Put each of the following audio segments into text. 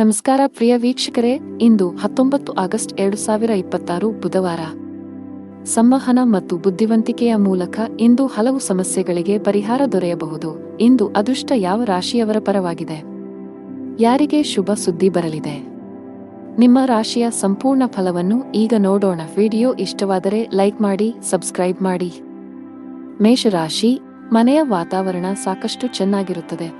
ನಮಸ್ಕಾರ ಪ್ರಿಯ ವೀಕ್ಷಕರೇ, ಇಂದು 19 ಆಗಸ್ಟ್ 2026 ಬುಧವಾರ. ಸಂವಹನ ಮತ್ತು ಬುದ್ಧಿವಂತಿಕೆಯ ಮೂಲಕ ಇಂದು ಹಲವು ಸಮಸ್ಯೆಗಳಿಗೆ ಪರಿಹಾರ ದೊರೆಯಬಹುದು. ಇಂದು ಅದೃಷ್ಟ ಯಾವ ರಾಶಿಯವರ ಪರವಾಗಿದೆ? ಯಾರಿಗೆ ಶುಭ ಸುದ್ದಿ ಬರಲಿದೆ? ನಿಮ್ಮ ರಾಶಿಯ ಸಂಪೂರ್ಣ ಫಲವನ್ನು ಈಗ ನೋಡೋಣ. ವಿಡಿಯೋ ಇಷ್ಟವಾದರೆ ಲೈಕ್ ಮಾಡಿ, ಸಬ್ಸ್ಕ್ರೈಬ್ ಮಾಡಿ. ಮೇಷರಾಶಿ, ಮನೆಯ ವಾತಾವರಣ ಸಾಕಷ್ಟು ಚೆನ್ನಾಗಿರುತ್ತದೆ.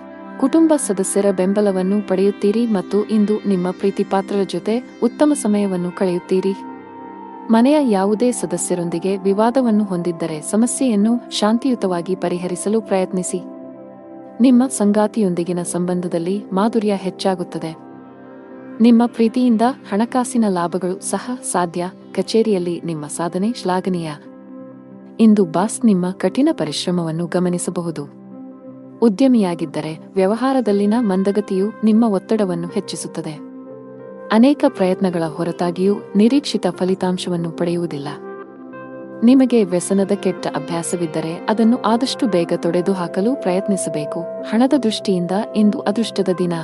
ಕುಟುಂಬ ಸದಸ್ಯರ ಬೆಂಬಲವನ್ನು ಪಡೆಯುತ್ತೀರಿ ಮತ್ತು ಇಂದು ನಿಮ್ಮ ಪ್ರೀತಿಪಾತ್ರರ ಜೊತೆ ಉತ್ತಮ ಸಮಯವನ್ನು ಕಳೆಯುತ್ತೀರಿ. ಮನೆಯ ಯಾವುದೇ ಸದಸ್ಯರೊಂದಿಗೆ ವಿವಾದವನ್ನು ಹೊಂದಿದ್ದರೆ ಸಮಸ್ಯೆಯನ್ನು ಶಾಂತಿಯುತವಾಗಿ ಪರಿಹರಿಸಲು ಪ್ರಯತ್ನಿಸಿ. ನಿಮ್ಮ ಸಂಗಾತಿಯೊಂದಿಗಿನ ಸಂಬಂಧದಲ್ಲಿ ಮಾಧುರ್ಯ ಹೆಚ್ಚಾಗುತ್ತದೆ. ನಿಮ್ಮ ಪ್ರೀತಿಯಿಂದ ಹಣಕಾಸಿನ ಲಾಭಗಳು ಸಹ ಸಾಧ್ಯ. ಕಚೇರಿಯಲ್ಲಿ ನಿಮ್ಮ ಸಾಧನೆ ಶ್ಲಾಘನೀಯ. ಇಂದು ಬಾಸ್ ನಿಮ್ಮ ಕಠಿಣ ಪರಿಶ್ರಮವನ್ನು ಗಮನಿಸಬಹುದು. ಉದ್ಯಮಿಯಾಗಿದ್ದರೆ ವ್ಯವಹಾರದಲ್ಲಿನ ಮಂದಗತಿಯು ನಿಮ್ಮ ಒತ್ತಡವನ್ನು ಹೆಚ್ಚಿಸುತ್ತದೆ. ಅನೇಕ ಪ್ರಯತ್ನಗಳ ಹೊರತಾಗಿಯೂ ನಿರೀಕ್ಷಿತ ಫಲಿತಾಂಶವನ್ನು ಪಡೆಯುವುದಿಲ್ಲ. ನಿಮಗೆ ವ್ಯಸನದ ಕೆಟ್ಟ ಅಭ್ಯಾಸವಿದ್ದರೆ ಅದನ್ನು ಆದಷ್ಟು ಬೇಗ ತೊಡೆದುಹಾಕಲು ಪ್ರಯತ್ನಿಸಬೇಕು. ಹಣದ ದೃಷ್ಟಿಯಿಂದ ಇಂದು ಅದೃಷ್ಟದ ದಿನ.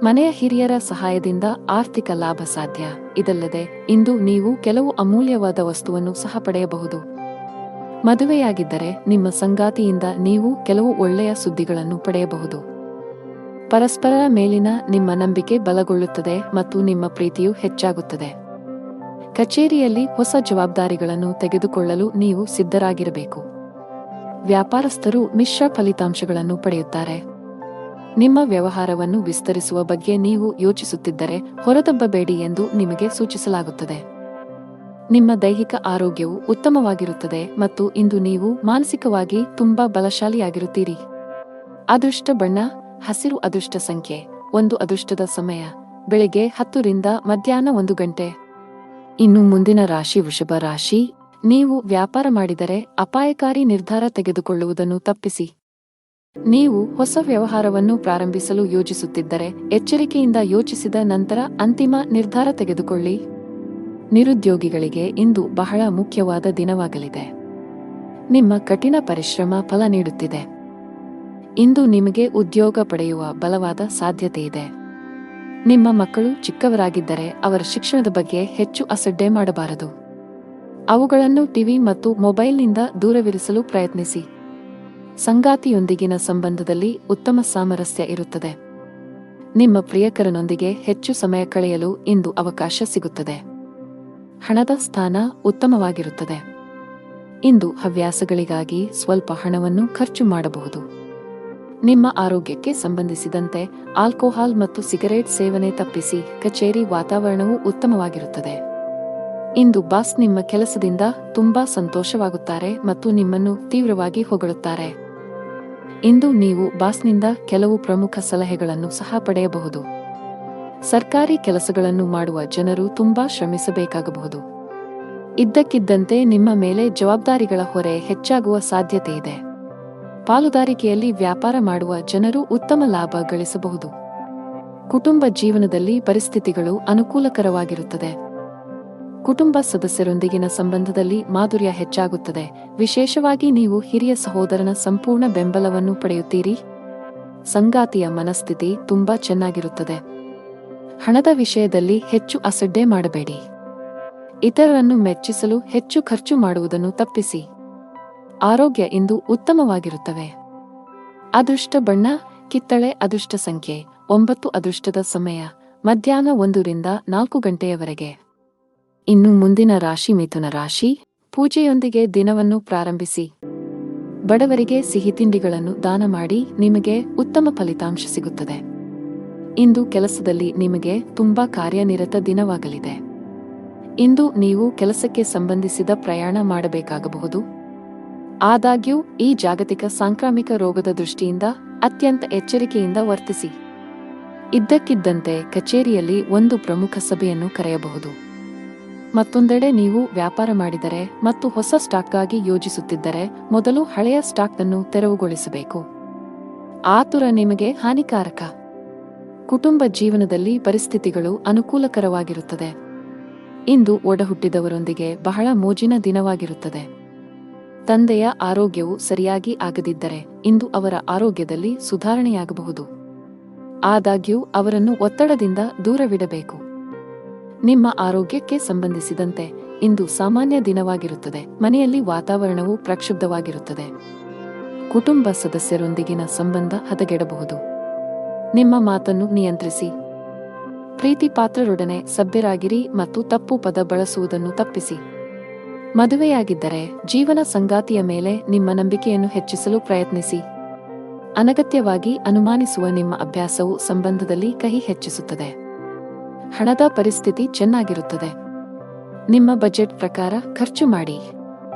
ಮನೆಯ ಹಿರಿಯರ ಸಹಾಯದಿಂದ ಆರ್ಥಿಕ ಲಾಭ ಸಾಧ್ಯ. ಇದಲ್ಲದೆ ಇಂದು ನೀವು ಕೆಲವು ಅಮೂಲ್ಯವಾದ ವಸ್ತುವನ್ನು ಸಹ ಪಡೆಯಬಹುದು. ಮದುವೆಯಾಗಿದ್ದರೆ ನಿಮ್ಮ ಸಂಗಾತಿಯಿಂದ ನೀವು ಕೆಲವು ಒಳ್ಳೆಯ ಸುದ್ದಿಗಳನ್ನು ಪಡೆಯಬಹುದು. ಪರಸ್ಪರರ ಮೇಲಿನ ನಿಮ್ಮ ನಂಬಿಕೆ ಬಲಗೊಳ್ಳುತ್ತದೆ ಮತ್ತು ನಿಮ್ಮ ಪ್ರೀತಿಯು ಹೆಚ್ಚಾಗುತ್ತದೆ. ಕಚೇರಿಯಲ್ಲಿ ಹೊಸ ಜವಾಬ್ದಾರಿಗಳನ್ನು ತೆಗೆದುಕೊಳ್ಳಲು ನೀವು ಸಿದ್ಧರಾಗಿರಬೇಕು. ವ್ಯಾಪಾರಸ್ಥರು ಮಿಶ್ರ ಫಲಿತಾಂಶಗಳನ್ನು ಪಡೆಯುತ್ತಾರೆ. ನಿಮ್ಮ ವ್ಯವಹಾರವನ್ನು ವಿಸ್ತರಿಸುವ ಬಗ್ಗೆ ನೀವು ಯೋಚಿಸುತ್ತಿದ್ದರೆ ಹೊರದಬ್ಬಬೇಡಿ ಎಂದು ನಿಮಗೆ ಸೂಚಿಸಲಾಗುತ್ತದೆ. ನಿಮ್ಮ ದೈಹಿಕ ಆರೋಗ್ಯವು ಉತ್ತಮವಾಗಿರುತ್ತದೆ ಮತ್ತು ಇಂದು ನೀವು ಮಾನಸಿಕವಾಗಿ ತುಂಬಾ ಬಲಶಾಲಿಯಾಗಿರುತ್ತೀರಿ. ಅದೃಷ್ಟ ಬಣ್ಣ ಹಸಿರು. ಅದೃಷ್ಟ ಸಂಖ್ಯೆ 1. ಅದೃಷ್ಟದ ಸಮಯ ಬೆಳಿಗ್ಗೆ 10 ರಿಂದ ಮಧ್ಯಾಹ್ನ 1 ಗಂಟೆ. ಇನ್ನು ಮುಂದಿನ ರಾಶಿ ವೃಷಭ ರಾಶಿ. ನೀವು ವ್ಯಾಪಾರ ಮಾಡಿದರೆ ಅಪಾಯಕಾರಿ ನಿರ್ಧಾರ ತೆಗೆದುಕೊಳ್ಳುವುದನ್ನು ತಪ್ಪಿಸಿ. ನೀವು ಹೊಸ ವ್ಯವಹಾರವನ್ನು ಪ್ರಾರಂಭಿಸಲು ಯೋಜಿಸುತ್ತಿದ್ದರೆ ಎಚ್ಚರಿಕೆಯಿಂದ ಯೋಚಿಸಿದ ನಂತರ ಅಂತಿಮ ನಿರ್ಧಾರ ತೆಗೆದುಕೊಳ್ಳಿ. ನಿರುದ್ಯೋಗಿಗಳಿಗೆ ಇಂದು ಬಹಳ ಮುಖ್ಯವಾದ ದಿನವಾಗಲಿದೆ. ನಿಮ್ಮ ಕಠಿಣ ಪರಿಶ್ರಮ ಫಲ ನೀಡುತ್ತಿದೆ. ಇಂದು ನಿಮಗೆ ಉದ್ಯೋಗ ಪಡೆಯುವ ಬಲವಾದ ಸಾಧ್ಯತೆ ಇದೆ. ನಿಮ್ಮ ಮಕ್ಕಳು ಚಿಕ್ಕವರಾಗಿದ್ದರೆ ಅವರ ಶಿಕ್ಷಣದ ಬಗ್ಗೆ ಹೆಚ್ಚು ಅಸಡ್ಡೆ ಮಾಡಬಾರದು. ಅವುಗಳನ್ನು ಟಿವಿ ಮತ್ತು ಮೊಬೈಲ್ನಿಂದ ದೂರವಿರಿಸಲು ಪ್ರಯತ್ನಿಸಿ. ಸಂಗಾತಿಯೊಂದಿಗಿನ ಸಂಬಂಧದಲ್ಲಿ ಉತ್ತಮ ಸಾಮರಸ್ಯ ಇರುತ್ತದೆ. ನಿಮ್ಮ ಪ್ರಿಯಕರನೊಂದಿಗೆ ಹೆಚ್ಚು ಸಮಯ ಕಳೆಯಲು ಇಂದು ಅವಕಾಶ ಸಿಗುತ್ತದೆ. ಹಣದ ಸ್ಥಾನ ಉತ್ತಮವಾಗಿರುತ್ತದೆ. ಇಂದು ಹವ್ಯಾಸಗಳಿಗಾಗಿ ಸ್ವಲ್ಪ ಹಣವನ್ನು ಖರ್ಚು ಮಾಡಬಹುದು. ನಿಮ್ಮ ಆರೋಗ್ಯಕ್ಕೆ ಸಂಬಂಧಿಸಿದಂತೆ ಆಲ್ಕೋಹಾಲ್ ಮತ್ತು ಸಿಗರೇಟ್ ಸೇವನೆ ತಪ್ಪಿಸಿ. ಕಚೇರಿ ವಾತಾವರಣವು ಉತ್ತಮವಾಗಿರುತ್ತದೆ. ಇಂದು ಬಾಸ್ ನಿಮ್ಮ ಕೆಲಸದಿಂದ ತುಂಬಾ ಸಂತೋಷವಾಗುತ್ತಾರೆ ಮತ್ತು ನಿಮ್ಮನ್ನು ತೀವ್ರವಾಗಿ ಹೊಗಳುತ್ತಾರೆ. ಇಂದು ನೀವು ಬಾಸ್ನಿಂದ ಕೆಲವು ಪ್ರಮುಖ ಸಲಹೆಗಳನ್ನು ಸಹ ಪಡೆಯಬಹುದು. ಸರ್ಕಾರಿ ಕೆಲಸಗಳನ್ನು ಮಾಡುವ ಜನರು ತುಂಬಾ ಶ್ರಮಿಸಬೇಕಾಗಬಹುದು. ಇದ್ದಕ್ಕಿದ್ದಂತೆ ನಿಮ್ಮ ಮೇಲೆ ಜವಾಬ್ದಾರಿಗಳ ಹೊರೆ ಹೆಚ್ಚಾಗುವ ಸಾಧ್ಯತೆ ಇದೆ. ಪಾಲುದಾರಿಕೆಯಲ್ಲಿ ವ್ಯಾಪಾರ ಮಾಡುವ ಜನರು ಉತ್ತಮ ಲಾಭ ಗಳಿಸಬಹುದು. ಕುಟುಂಬ ಜೀವನದಲ್ಲಿ ಪರಿಸ್ಥಿತಿಗಳು ಅನುಕೂಲಕರವಾಗಿರುತ್ತದೆ. ಕುಟುಂಬ ಸದಸ್ಯರೊಂದಿಗಿನ ಸಂಬಂಧದಲ್ಲಿ ಮಾಧುರ್ಯ ಹೆಚ್ಚಾಗುತ್ತದೆ. ವಿಶೇಷವಾಗಿ ನೀವು ಹಿರಿಯ ಸಹೋದರನ ಸಂಪೂರ್ಣ ಬೆಂಬಲವನ್ನು ಪಡೆಯುತ್ತೀರಿ. ಸಂಗಾತಿಯ ಮನಸ್ಥಿತಿ ತುಂಬಾ ಚೆನ್ನಾಗಿರುತ್ತದೆ. ಹಣದ ವಿಷಯದಲ್ಲಿ ಹೆಚ್ಚು ಅಸಡ್ಡೆ ಮಾಡಬೇಡಿ. ಇತರರನ್ನು ಮೆಚ್ಚಿಸಲು ಹೆಚ್ಚು ಖರ್ಚು ಮಾಡುವುದನ್ನು ತಪ್ಪಿಸಿ. ಆರೋಗ್ಯ ಇಂದು ಉತ್ತಮವಾಗಿರುತ್ತವೆ. ಅದೃಷ್ಟ ಬಣ್ಣ ಕಿತ್ತಳೆ. ಅದೃಷ್ಟ ಸಂಖ್ಯೆ 9. ಅದೃಷ್ಟದ ಸಮಯ ಮಧ್ಯಾಹ್ನ 1 ರಿಂದ 4 ಗಂಟೆಯವರೆಗೆ. ಇನ್ನು ಮುಂದಿನ ರಾಶಿ ಮಿಥುನ ರಾಶಿ. ಪೂಜೆಯೊಂದಿಗೆ ದಿನವನ್ನು ಪ್ರಾರಂಭಿಸಿ. ಬಡವರಿಗೆ ಸಿಹಿ ತಿಂಡಿಗಳನ್ನು ದಾನ ಮಾಡಿ. ನಿಮಗೆ ಉತ್ತಮ ಫಲಿತಾಂಶ ಸಿಗುತ್ತದೆ. ಇಂದು ಕೆಲಸದಲ್ಲಿ ನಿಮಗೆ ತುಂಬಾ ಕಾರ್ಯನಿರತ ದಿನವಾಗಲಿದೆ. ಇಂದು ನೀವು ಕೆಲಸಕ್ಕೆ ಸಂಬಂಧಿಸಿದ ಪ್ರಯಾಣ ಮಾಡಬೇಕಾಗಬಹುದು. ಆದಾಗ್ಯೂ ಈ ಜಾಗತಿಕ ಸಾಂಕ್ರಾಮಿಕ ರೋಗದ ದೃಷ್ಟಿಯಿಂದ ಅತ್ಯಂತ ಎಚ್ಚರಿಕೆಯಿಂದ ವರ್ತಿಸಿ. ಇದ್ದಕ್ಕಿದ್ದಂತೆ ಕಚೇರಿಯಲ್ಲಿ ಒಂದು ಪ್ರಮುಖ ಸಭೆಯನ್ನು ಕರೆಯಬಹುದು. ಮತ್ತೊಂದೆಡೆ ನೀವು ವ್ಯಾಪಾರ ಮಾಡಿದರೆ ಮತ್ತು ಹೊಸ ಸ್ಟಾಕ್ಗಾಗಿ ಯೋಜಿಸುತ್ತಿದ್ದರೆ ಮೊದಲು ಹಳೆಯ ಸ್ಟಾಕ್ ಅನ್ನು ತೆರವುಗೊಳಿಸಬೇಕು. ಆತುರ ನಿಮಗೆ ಹಾನಿಕಾರಕ. ಕುಟುಂಬ ಜೀವನದಲ್ಲಿ ಪರಿಸ್ಥಿತಿಗಳು ಅನುಕೂಲಕರವಾಗಿರುತ್ತದೆ. ಇಂದು ಒಡಹುಟ್ಟಿದವರೊಂದಿಗೆ ಬಹಳ ಮೋಜಿನ ದಿನವಾಗಿರುತ್ತದೆ. ತಂದೆಯ ಆರೋಗ್ಯವು ಸರಿಯಾಗಿ ಆಗದಿದ್ದರೆ ಇಂದು ಅವರ ಆರೋಗ್ಯದಲ್ಲಿ ಸುಧಾರಣೆಯಾಗಬಹುದು. ಆದಾಗ್ಯೂ ಅವರನ್ನು ಒತ್ತಡದಿಂದ ದೂರವಿಡಬೇಕು. ನಿಮ್ಮ ಆರೋಗ್ಯಕ್ಕೆ ಸಂಬಂಧಿಸಿದಂತೆ ಇಂದು ಸಾಮಾನ್ಯ ದಿನವಾಗಿರುತ್ತದೆ. ಮನೆಯಲ್ಲಿ ವಾತಾವರಣವು ಪ್ರಕ್ಷುಬ್ಧವಾಗಿರುತ್ತದೆ. ಕುಟುಂಬ ಸದಸ್ಯರೊಂದಿಗಿನ ಸಂಬಂಧ ಹದಗೆಡಬಹುದು. ನಿಮ್ಮ ಮಾತನ್ನು ನಿಯಂತ್ರಿಸಿ. ಪ್ರೀತಿ ಪಾತ್ರರೊಡನೆ ಸಭ್ಯರಾಗಿರಿ ಮತ್ತು ತಪ್ಪು ಪದ ಬಳಸುವುದನ್ನು ತಪ್ಪಿಸಿ. ಮದುವೆಯಾಗಿದ್ದರೆ ಜೀವನ ಸಂಗಾತಿಯ ಮೇಲೆ ನಿಮ್ಮ ನಂಬಿಕೆಯನ್ನು ಹೆಚ್ಚಿಸಲು ಪ್ರಯತ್ನಿಸಿ. ಅನಗತ್ಯವಾಗಿ ಅನುಮಾನಿಸುವ ನಿಮ್ಮ ಅಭ್ಯಾಸವು ಸಂಬಂಧದಲ್ಲಿ ಕಹಿ ಹೆಚ್ಚಿಸುತ್ತದೆ. ಹಣದ ಪರಿಸ್ಥಿತಿ ಚೆನ್ನಾಗಿರುತ್ತದೆ. ನಿಮ್ಮ ಬಜೆಟ್ ಪ್ರಕಾರ ಖರ್ಚು ಮಾಡಿ.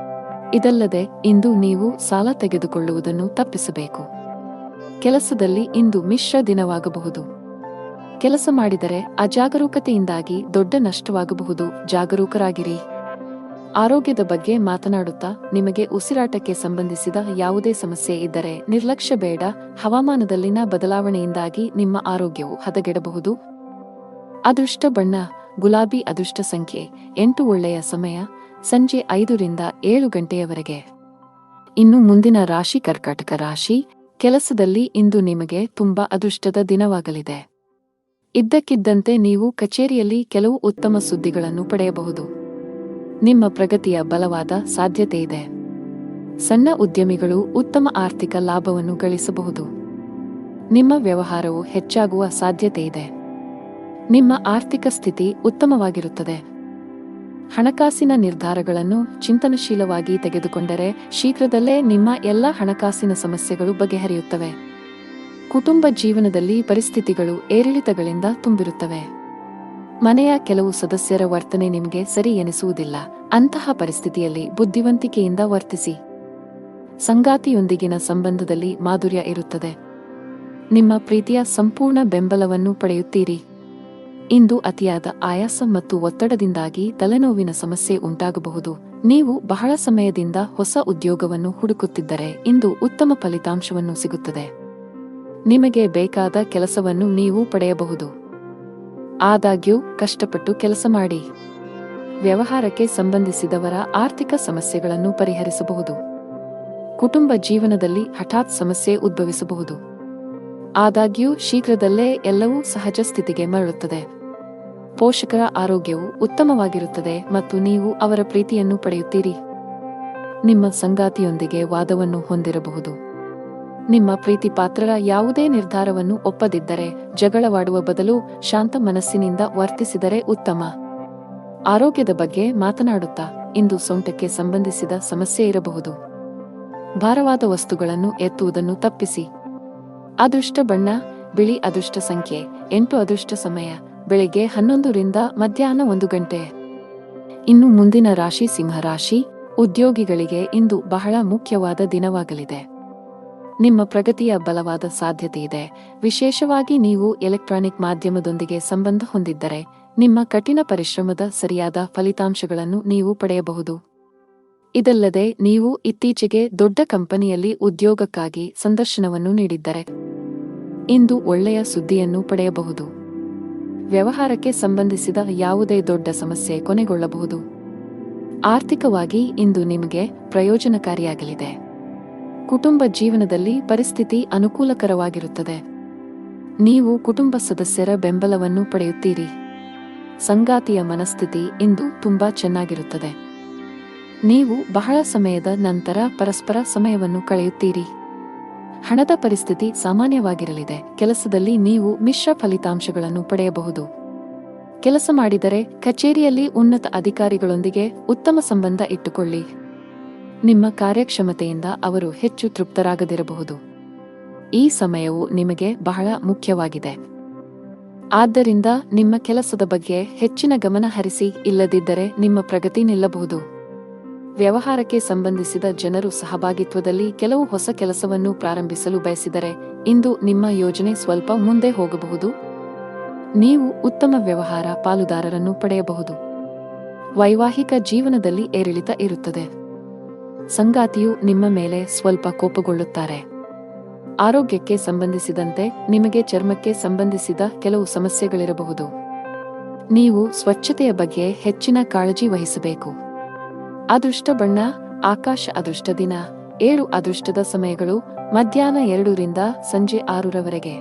ಇದಲ್ಲದೆ ಇಂದು ನೀವು ಸಾಲ ತೆಗೆದುಕೊಳ್ಳುವುದನ್ನು ತಪ್ಪಿಸಬೇಕು. ಕೆಲಸದಲ್ಲಿ ಇಂದು ಮಿಶ್ರ ದಿನವಾಗಬಹುದು. ಕೆಲಸ ಮಾಡಿದರೆ ಅಜಾಗರೂಕತೆಯಿಂದಾಗಿ ದೊಡ್ಡ ನಷ್ಟವಾಗಬಹುದು. ಜಾಗರೂಕರಾಗಿರಿ. ಆರೋಗ್ಯದ ಬಗ್ಗೆ ಮಾತನಾಡುತ್ತಾ ನಿಮಗೆ ಉಸಿರಾಟಕ್ಕೆ ಸಂಬಂಧಿಸಿದ ಯಾವುದೇ ಸಮಸ್ಯೆ ಇದ್ದರೆ ನಿರ್ಲಕ್ಷ್ಯ ಬೇಡ. ಹವಾಮಾನದಲ್ಲಿನ ಬದಲಾವಣೆಯಿಂದಾಗಿ ನಿಮ್ಮ ಆರೋಗ್ಯವು ಹದಗೆಡಬಹುದು. ಅದೃಷ್ಟ ಬಣ್ಣ ಗುಲಾಬಿ. ಅದೃಷ್ಟ ಸಂಖ್ಯೆ 8. ಒಳ್ಳೆಯ ಸಮಯ ಸಂಜೆ 5 ರಿಂದ 7 ಗಂಟೆಯವರೆಗೆ. ಇನ್ನು ಮುಂದಿನ ರಾಶಿ ಕರ್ಕಾಟಕ ರಾಶಿ. ಕೆಲಸದಲ್ಲಿ ಇಂದು ನಿಮಗೆ ತುಂಬಾ ಅದೃಷ್ಟದ ದಿನವಾಗಲಿದೆ. ಇದ್ದಕ್ಕಿದ್ದಂತೆ ನೀವು ಕಚೇರಿಯಲ್ಲಿ ಕೆಲವು ಉತ್ತಮ ಸುದ್ದಿಗಳನ್ನು ಪಡೆಯಬಹುದು. ನಿಮ್ಮ ಪ್ರಗತಿಯ ಬಲವಾದ ಸಾಧ್ಯತೆಯಿದೆ. ಸಣ್ಣ ಉದ್ಯಮಿಗಳು ಉತ್ತಮ ಆರ್ಥಿಕ ಲಾಭವನ್ನು ಗಳಿಸಬಹುದು. ನಿಮ್ಮ ವ್ಯವಹಾರವು ಹೆಚ್ಚಾಗುವ ಸಾಧ್ಯತೆಯಿದೆ. ನಿಮ್ಮ ಆರ್ಥಿಕ ಸ್ಥಿತಿ ಉತ್ತಮವಾಗಿರುತ್ತದೆ. ಹಣಕಾಸಿನ ನಿರ್ಧಾರಗಳನ್ನು ಚಿಂತನಶೀಲವಾಗಿ ತೆಗೆದುಕೊಂಡರೆ ಶೀಘ್ರದಲ್ಲೇ ನಿಮ್ಮ ಎಲ್ಲ ಹಣಕಾಸಿನ ಸಮಸ್ಯೆಗಳು ಬಗೆಹರಿಯುತ್ತವೆ. ಕುಟುಂಬ ಜೀವನದಲ್ಲಿ ಪರಿಸ್ಥಿತಿಗಳು ಏರಿಳಿತಗಳಿಂದ ತುಂಬಿರುತ್ತವೆ. ಮನೆಯ ಕೆಲವು ಸದಸ್ಯರ ವರ್ತನೆ ನಿಮಗೆ ಸರಿ ಎನಿಸುವುದಿಲ್ಲ. ಅಂತಹ ಪರಿಸ್ಥಿತಿಯಲ್ಲಿ ಬುದ್ಧಿವಂತಿಕೆಯಿಂದ ವರ್ತಿಸಿ. ಸಂಗಾತಿಯೊಂದಿಗಿನ ಸಂಬಂಧದಲ್ಲಿ ಮಾಧುರ್ಯ ಇರುತ್ತದೆ. ನಿಮ್ಮ ಪ್ರೀತಿಯ ಸಂಪೂರ್ಣ ಬೆಂಬಲವನ್ನು ಪಡೆಯುತ್ತೀರಿ. ಇಂದು ಅತಿಯಾದ ಆಯಾಸ ಮತ್ತು ಒತ್ತಡದಿಂದಾಗಿ ತಲೆನೋವಿನ ಸಮಸ್ಯೆ ಉಂಟಾಗಬಹುದು. ನೀವು ಬಹಳ ಸಮಯದಿಂದ ಹೊಸ ಉದ್ಯೋಗವನ್ನು ಹುಡುಕುತ್ತಿದ್ದರೆ ಇಂದು ಉತ್ತಮ ಫಲಿತಾಂಶವನ್ನು ಸಿಗುತ್ತದೆ. ನಿಮಗೆ ಬೇಕಾದ ಕೆಲಸವನ್ನು ನೀವು ಪಡೆಯಬಹುದು. ಆದಾಗ್ಯೂ ಕಷ್ಟಪಟ್ಟು ಕೆಲಸ ಮಾಡಿ. ವ್ಯವಹಾರಕ್ಕೆ ಸಂಬಂಧಿಸಿದವರ ಆರ್ಥಿಕ ಸಮಸ್ಯೆಗಳನ್ನು ಪರಿಹರಿಸಬಹುದು. ಕುಟುಂಬ ಜೀವನದಲ್ಲಿ ಹಠಾತ್ ಸಮಸ್ಯೆ ಉದ್ಭವಿಸಬಹುದು. ಆದಾಗ್ಯೂ ಶೀಘ್ರದಲ್ಲೇ ಎಲ್ಲವೂ ಸಹಜ ಸ್ಥಿತಿಗೆ ಮರಳುತ್ತದೆ. ಪೋಷಕರ ಆರೋಗ್ಯವು ಉತ್ತಮವಾಗಿರುತ್ತದೆ ಮತ್ತು ನೀವು ಅವರ ಪ್ರೀತಿಯನ್ನು ಪಡೆಯುತ್ತೀರಿ. ನಿಮ್ಮ ಸಂಗಾತಿಯೊಂದಿಗೆ ವಾದವನ್ನು ಹೊಂದಿರಬಹುದು. ನಿಮ್ಮ ಪ್ರೀತಿ ಪಾತ್ರರ ಯಾವುದೇ ನಿರ್ಧಾರವನ್ನು ಒಪ್ಪದಿದ್ದರೆ ಜಗಳವಾಡುವ ಬದಲು ಶಾಂತ ಮನಸ್ಸಿನಿಂದ ವರ್ತಿಸಿದರೆ ಉತ್ತಮ. ಆರೋಗ್ಯದ ಬಗ್ಗೆ ಮಾತನಾಡುತ್ತಾ ಇಂದು ಸೊಂಟಕ್ಕೆ ಸಂಬಂಧಿಸಿದ ಸಮಸ್ಯೆ ಇರಬಹುದು. ಭಾರವಾದ ವಸ್ತುಗಳನ್ನು ಎತ್ತುವುದನ್ನು ತಪ್ಪಿಸಿ. ಅದೃಷ್ಟ ಬಣ್ಣ ಬಿಳಿ. ಅದೃಷ್ಟ ಸಂಖ್ಯೆ 8. ಅದೃಷ್ಟ ಸಮಯ ಬೆಳಿಗ್ಗೆ 11 ರಿಂದ ಮಧ್ಯಾಹ್ನ 1 ಗಂಟೆ. ಇನ್ನು ಮುಂದಿನ ರಾಶಿ ಸಿಂಹರಾಶಿ. ಉದ್ಯೋಗಿಗಳಿಗೆ ಇಂದು ಬಹಳ ಮುಖ್ಯವಾದ ದಿನವಾಗಲಿದೆ. ನಿಮ್ಮ ಪ್ರಗತಿಯ ಬಲವಾದ ಸಾಧ್ಯತೆಯಿದೆ. ವಿಶೇಷವಾಗಿ ನೀವು ಎಲೆಕ್ಟ್ರಾನಿಕ್ ಮಾಧ್ಯಮದೊಂದಿಗೆ ಸಂಬಂಧ ಹೊಂದಿದ್ದರೆ ನಿಮ್ಮ ಕಠಿಣ ಪರಿಶ್ರಮದ ಸರಿಯಾದ ಫಲಿತಾಂಶಗಳನ್ನು ನೀವು ಪಡೆಯಬಹುದು. ಇದಲ್ಲದೆ ನೀವು ಇತ್ತೀಚೆಗೆ ದೊಡ್ಡ ಕಂಪನಿಯಲ್ಲಿ ಉದ್ಯೋಗಕ್ಕಾಗಿ ಸಂದರ್ಶನವನ್ನು ನೀಡಿದ್ದರೆ ಇಂದು ಒಳ್ಳೆಯ ಸುದ್ದಿಯನ್ನು ಪಡೆಯಬಹುದು. ವ್ಯವಹಾರಕ್ಕೆ ಸಂಬಂಧಿಸಿದ ಯಾವುದೇ ದೊಡ್ಡ ಸಮಸ್ಯೆ ಕೊನೆಗೊಳ್ಳಬಹುದು. ಆರ್ಥಿಕವಾಗಿ ಇಂದು ನಿಮಗೆ ಪ್ರಯೋಜನಕಾರಿಯಾಗಲಿದೆ. ಕುಟುಂಬ ಜೀವನದಲ್ಲಿ ಪರಿಸ್ಥಿತಿ ಅನುಕೂಲಕರವಾಗಿರುತ್ತದೆ. ನೀವು ಕುಟುಂಬ ಸದಸ್ಯರ ಬೆಂಬಲವನ್ನು ಪಡೆಯುತ್ತೀರಿ. ಸಂಗಾತಿಯ ಮನಸ್ಥಿತಿ ಇಂದು ತುಂಬಾ ಚೆನ್ನಾಗಿರುತ್ತದೆ. ನೀವು ಬಹಳ ಸಮಯದ ನಂತರ ಪರಸ್ಪರ ಸಮಯವನ್ನು ಕಳೆಯುತ್ತೀರಿ. ಹಣದ ಪರಿಸ್ಥಿತಿ ಸಾಮಾನ್ಯವಾಗಿರಲಿದೆ. ಕೆಲಸದಲ್ಲಿ ನೀವು ಮಿಶ್ರ ಫಲಿತಾಂಶಗಳನ್ನು ಪಡೆಯಬಹುದು. ಕೆಲಸ ಮಾಡಿದರೆ ಕಚೇರಿಯಲ್ಲಿ ಉನ್ನತ ಅಧಿಕಾರಿಗಳೊಂದಿಗೆ ಉತ್ತಮ ಸಂಬಂಧ ಇಟ್ಟುಕೊಳ್ಳಿ. ನಿಮ್ಮ ಕಾರ್ಯಕ್ಷಮತೆಯಿಂದ ಅವರು ಹೆಚ್ಚು ತೃಪ್ತರಾಗದಿರಬಹುದು. ಈ ಸಮಯವು ನಿಮಗೆ ಬಹಳ ಮುಖ್ಯವಾಗಿದೆ. ಆದ್ದರಿಂದ ನಿಮ್ಮ ಕೆಲಸದ ಬಗ್ಗೆ ಹೆಚ್ಚಿನ ಗಮನ ಹರಿಸಿ. ಇಲ್ಲದಿದ್ದರೆ ನಿಮ್ಮ ಪ್ರಗತಿ ನಿಲ್ಲಬಹುದು. ವ್ಯವಹಾರಕ್ಕೆ ಸಂಬಂಧಿಸಿದ ಜನರು ಸಹಭಾಗಿತ್ವದಲ್ಲಿ ಕೆಲವು ಹೊಸ ಕೆಲಸವನ್ನು ಪ್ರಾರಂಭಿಸಲು ಬಯಸಿದರೆ ಇಂದು ನಿಮ್ಮ ಯೋಜನೆ ಸ್ವಲ್ಪ ಮುಂದೆ ಹೋಗಬಹುದು. ನೀವು ಉತ್ತಮ ವ್ಯವಹಾರ ಪಾಲುದಾರರನ್ನು ಪಡೆಯಬಹುದು. ವೈವಾಹಿಕ ಜೀವನದಲ್ಲಿ ಏರಿಳಿತ ಇರುತ್ತದೆ. ಸಂಗಾತಿಯು ನಿಮ್ಮ ಮೇಲೆ ಸ್ವಲ್ಪ ಕೋಪಗೊಳ್ಳುತ್ತಾರೆ. ಆರೋಗ್ಯಕ್ಕೆ ಸಂಬಂಧಿಸಿದಂತೆ ನಿಮಗೆ ಚರ್ಮಕ್ಕೆ ಸಂಬಂಧಿಸಿದ ಕೆಲವು ಸಮಸ್ಯೆಗಳಿರಬಹುದು. ನೀವು ಸ್ವಚ್ಛತೆಯ ಬಗ್ಗೆ ಹೆಚ್ಚಿನ ಕಾಳಜಿ ವಹಿಸಬೇಕು. ಅದೃಷ್ಟ ಬಣ್ಣ ಆಕಾಶ. ಅದೃಷ್ಟ ದಿನ 7. ಅದೃಷ್ಟದ ಸಮಯಗಳು ಮಧ್ಯಾಹ್ನ 2 ರಿಂದ ಸಂಜೆ 6 ರವರೆಗೆ.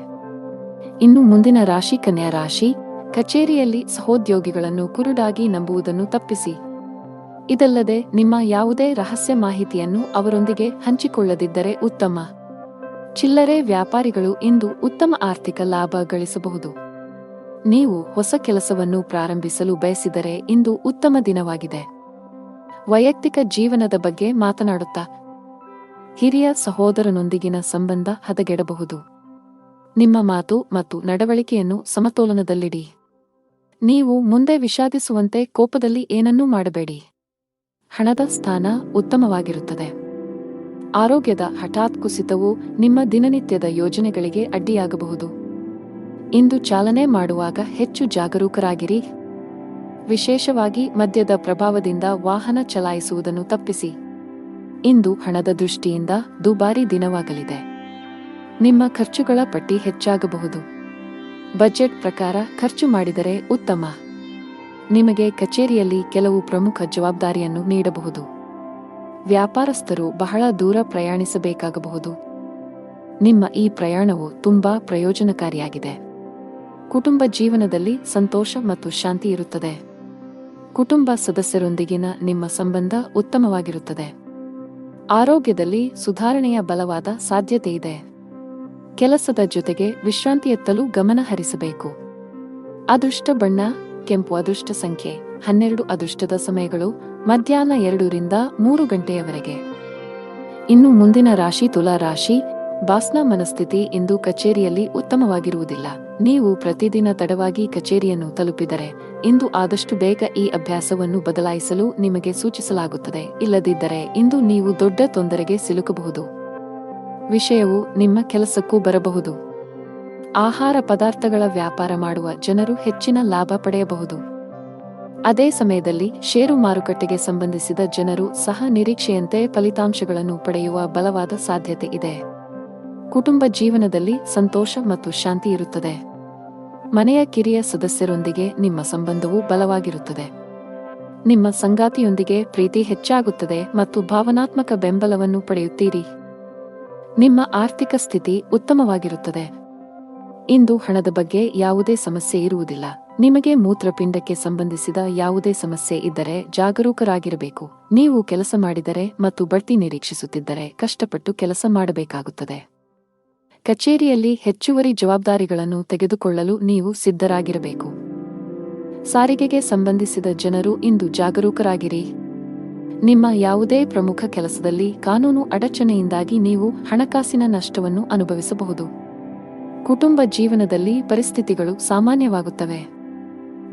ಇನ್ನು ಮುಂದಿನ ರಾಶಿ ಕನ್ಯಾ ರಾಶಿ. ಕಚೇರಿಯಲ್ಲಿ ಸಹೋದ್ಯೋಗಿಗಳನ್ನು ಕುರುಡಾಗಿ ನಂಬುವುದನ್ನು ತಪ್ಪಿಸಿ. ಇದಲ್ಲದೆ ನಿಮ್ಮ ಯಾವುದೇ ರಹಸ್ಯ ಮಾಹಿತಿಯನ್ನು ಅವರೊಂದಿಗೆ ಹಂಚಿಕೊಳ್ಳದಿದ್ದರೆ ಉತ್ತಮ. ಚಿಲ್ಲರೆ ವ್ಯಾಪಾರಿಗಳು ಇಂದು ಉತ್ತಮ ಆರ್ಥಿಕ ಲಾಭ ಗಳಿಸಬಹುದು. ನೀವು ಹೊಸ ಕೆಲಸವನ್ನು ಪ್ರಾರಂಭಿಸಲು ಬಯಸಿದರೆ ಇಂದು ಉತ್ತಮ ದಿನವಾಗಿದೆ. ವೈಯಕ್ತಿಕ ಜೀವನದ ಬಗ್ಗೆ ಮಾತನಾಡುತ್ತಾ ಹಿರಿಯ ಸಹೋದರನೊಂದಿಗಿನ ಸಂಬಂಧ ಹದಗೆಡಬಹುದು. ನಿಮ್ಮ ಮಾತು ಮತ್ತು ನಡವಳಿಕೆಯನ್ನು ಸಮತೋಲನದಲ್ಲಿಡಿ. ನೀವು ಮುಂದೆ ವಿಷಾದಿಸುವಂತೆ ಕೋಪದಲ್ಲಿ ಏನನ್ನೂ ಮಾಡಬೇಡಿ. ಹಣದ ಸ್ಥಾನ ಉತ್ತಮವಾಗಿರುತ್ತದೆ. ಆರೋಗ್ಯದ ಹಠಾತ್ ಕುಸಿತವು ನಿಮ್ಮ ದಿನನಿತ್ಯದ ಯೋಜನೆಗಳಿಗೆ ಅಡ್ಡಿಯಾಗಬಹುದು. ಇಂದು ಚಾಲನೆ ಮಾಡುವಾಗ ಹೆಚ್ಚು ಜಾಗರೂಕರಾಗಿರಿ. ವಿಶೇಷವಾಗಿ ಮದ್ಯದ ಪ್ರಭಾವದಿಂದ ವಾಹನ ಚಲಾಯಿಸುವುದನ್ನು ತಪ್ಪಿಸಿ. ಇಂದು ಹಣದ ದೃಷ್ಟಿಯಿಂದ ದುಬಾರಿ ದಿನವಾಗಲಿದೆ. ನಿಮ್ಮ ಖರ್ಚುಗಳ ಪಟ್ಟಿ ಹೆಚ್ಚಾಗಬಹುದು. ಬಜೆಟ್ ಪ್ರಕಾರ ಖರ್ಚು ಮಾಡಿದರೆ ಉತ್ತಮ. ನಿಮಗೆ ಕಚೇರಿಯಲ್ಲಿ ಕೆಲವು ಪ್ರಮುಖ ಜವಾಬ್ದಾರಿಯನ್ನು ನೀಡಬಹುದು. ವ್ಯಾಪಾರಸ್ಥರು ಬಹಳ ದೂರ ಪ್ರಯಾಣಿಸಬೇಕಾಗಬಹುದು. ನಿಮ್ಮ ಈ ಪ್ರಯಾಣವು ತುಂಬಾ ಪ್ರಯೋಜನಕಾರಿಯಾಗಿದೆ. ಕುಟುಂಬ ಜೀವನದಲ್ಲಿ ಸಂತೋಷ ಮತ್ತು ಶಾಂತಿ ಇರುತ್ತದೆ. ಕುಟುಂಬ ಸದಸ್ಯರೊಂದಿಗಿನ ನಿಮ್ಮ ಸಂಬಂಧ ಉತ್ತಮವಾಗಿರುತ್ತದೆ. ಆರೋಗ್ಯದಲ್ಲಿ ಸುಧಾರಣೆಯ ಬಲವಾದ ಸಾಧ್ಯತೆಯಿದೆ. ಕೆಲಸದ ಜೊತೆಗೆ ವಿಶ್ರಾಂತಿಯತ್ತಲೂ ಗಮನ ಹರಿಸಬೇಕು. ಅದೃಷ್ಟ ಬಣ್ಣ ಕೆಂಪು. ಅದೃಷ್ಟ ಸಂಖ್ಯೆ 12. ಅದೃಷ್ಟದ ಸಮಯಗಳು ಮಧ್ಯಾಹ್ನ 2 ರಿಂದ 3 ಗಂಟೆಯವರೆಗೆ. ಇನ್ನು ಮುಂದಿನ ರಾಶಿ ತುಲಾ ರಾಶಿ. ಬಾಸ್ನ ಮನಸ್ಥಿತಿ ಇಂದು ಕಚೇರಿಯಲ್ಲಿ ಉತ್ತಮವಾಗಿರುವುದಿಲ್ಲ. ನೀವು ಪ್ರತಿದಿನ ತಡವಾಗಿ ಕಚೇರಿಯನ್ನು ತಲುಪಿದರೆ ಇಂದು ಆದಷ್ಟು ಬೇಗ ಈ ಅಭ್ಯಾಸವನ್ನು ಬದಲಾಯಿಸಲು ನಿಮಗೆ ಸೂಚಿಸಲಾಗುತ್ತದೆ. ಇಲ್ಲದಿದ್ದರೆ ಇಂದು ನೀವು ದೊಡ್ಡ ತೊಂದರೆಗೆ ಸಿಲುಕಬಹುದು. ವಿಷಯವು ನಿಮ್ಮ ಕೆಲಸಕ್ಕೂ ಬರಬಹುದು. ಆಹಾರ ಪದಾರ್ಥಗಳ ವ್ಯಾಪಾರ ಮಾಡುವ ಜನರು ಹೆಚ್ಚಿನ ಲಾಭ ಪಡೆಯಬಹುದು. ಅದೇ ಸಮಯದಲ್ಲಿ ಷೇರು ಮಾರುಕಟ್ಟೆಗೆ ಸಂಬಂಧಿಸಿದ ಜನರು ಸಹ ನಿರೀಕ್ಷೆಯಂತೆ ಫಲಿತಾಂಶಗಳನ್ನು ಪಡೆಯುವ ಬಲವಾದ ಸಾಧ್ಯತೆ ಇದೆ. ಕುಟುಂಬ ಜೀವನದಲ್ಲಿ ಸಂತೋಷ ಮತ್ತು ಶಾಂತಿ ಇರುತ್ತದೆ. ಮನೆಯ ಕಿರಿಯ ಸದಸ್ಯರೊಂದಿಗೆ ನಿಮ್ಮ ಸಂಬಂಧವು ಬಲವಾಗಿರುತ್ತದೆ. ನಿಮ್ಮ ಸಂಗಾತಿಯೊಂದಿಗೆ ಪ್ರೀತಿ ಹೆಚ್ಚಾಗುತ್ತದೆ ಮತ್ತು ಭಾವನಾತ್ಮಕ ಬೆಂಬಲವನ್ನು ಪಡೆಯುತ್ತೀರಿ. ನಿಮ್ಮ ಆರ್ಥಿಕ ಸ್ಥಿತಿ ಉತ್ತಮವಾಗಿರುತ್ತದೆ. ಇಂದು ಹಣದ ಬಗ್ಗೆ ಯಾವುದೇ ಸಮಸ್ಯೆ ಇರುವುದಿಲ್ಲ. ನಿಮಗೆ ಮೂತ್ರಪಿಂಡಕ್ಕೆ ಸಂಬಂಧಿಸಿದ ಯಾವುದೇ ಸಮಸ್ಯೆ ಇದ್ದರೆ ಜಾಗರೂಕರಾಗಿರಬೇಕು. ನೀವು ಕೆಲಸ ಮಾಡಿದರೆ ಮತ್ತು ಬಡ್ತಿ ನಿರೀಕ್ಷಿಸುತ್ತಿದ್ದರೆ ಕಷ್ಟಪಟ್ಟು ಕೆಲಸ ಮಾಡಬೇಕಾಗುತ್ತದೆ. ಕಚೇರಿಯಲ್ಲಿ ಹೆಚ್ಚುವರಿ ಜವಾಬ್ದಾರಿಗಳನ್ನು ತೆಗೆದುಕೊಳ್ಳಲು ನೀವು ಸಿದ್ಧರಾಗಿರಬೇಕು. ಸಾರಿಗೆಗೆ ಸಂಬಂಧಿಸಿದ ಜನರು ಇಂದು ಜಾಗರೂಕರಾಗಿರಿ. ನಿಮ್ಮ ಯಾವುದೇ ಪ್ರಮುಖ ಕೆಲಸದಲ್ಲಿ ಕಾನೂನು ಅಡಚಣೆಯಿಂದಾಗಿ ನೀವು ಹಣಕಾಸಿನ ನಷ್ಟವನ್ನು ಅನುಭವಿಸಬಹುದು. ಕುಟುಂಬ ಜೀವನದಲ್ಲಿ ಪರಿಸ್ಥಿತಿಗಳು ಸಾಮಾನ್ಯವಾಗುತ್ತವೆ.